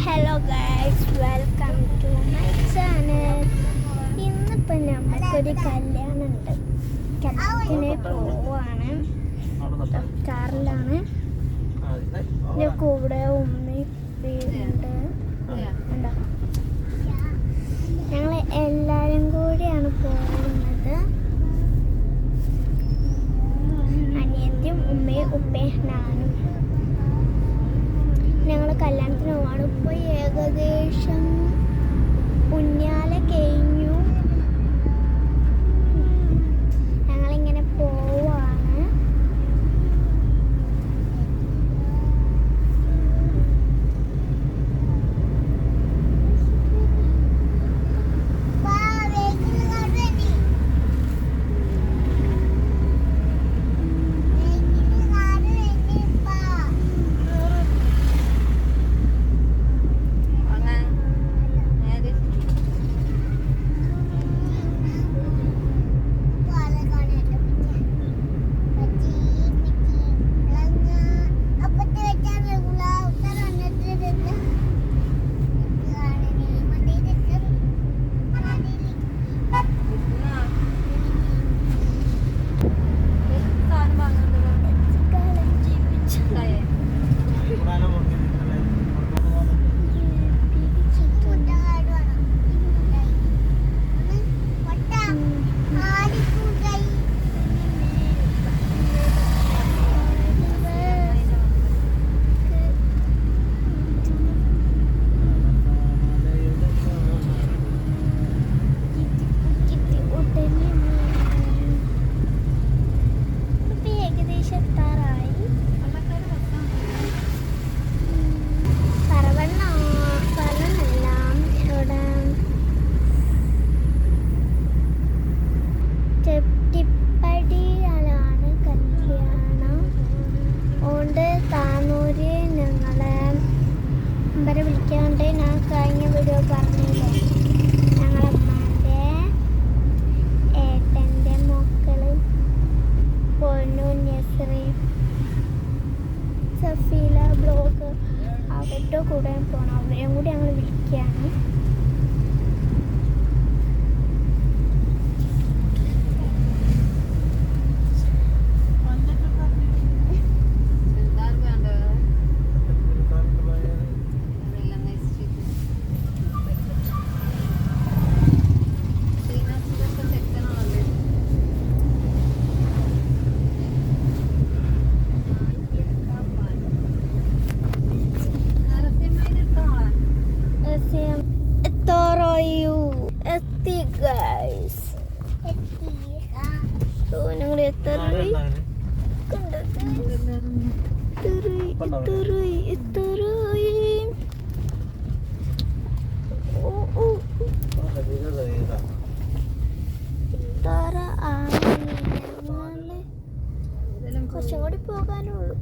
Hello guys, welcome to my channel. ഇന്നിപ്പോൾ നമുക്കൊരു കല്യാണമുണ്ട്. കല്യാണത്തിന് പോവാണ്. കാറിലാണ്. എൻ്റെ കൂടെ ഉമ്മയും ഉണ്ട്. ഞങ്ങൾ എല്ലാവരും കൂടിയാണ് പോകുന്നത്. അനിയത്തിയും ഉമ്മയും ഉപ്പയും ഞാനും. ഞങ്ങൾ കല്യാണത്തിന് പോവാണ്. ഇപ്പോൾ ഏകദേശം ഉഞ്ഞാല കഴിഞ്ഞു. ഞങ്ങളിങ്ങനെ പോവാണ്. ടിപ്പടിയിലാണ് കല്യാണം. അതുകൊണ്ട് താനൂര് ഞങ്ങളെ ഇവരെ വിളിക്കാണ്ട് ഞാൻ കഴിഞ്ഞ വീഡിയോ പറഞ്ഞില്ലേ, ഞങ്ങളമ്മൻ്റെ ഏട്ടൻ്റെ മക്കള് പൊന്നു നസ്രി സഫീല ബ്ലോഗ് അവരുടെ കൂടെ പോകണം. അവരെയും കൂടി ഞങ്ങൾ വിളിക്കുകയാണ്. ഞങ്ങൾ കുറച്ചും കൂടി പോകാനുള്ളൂ.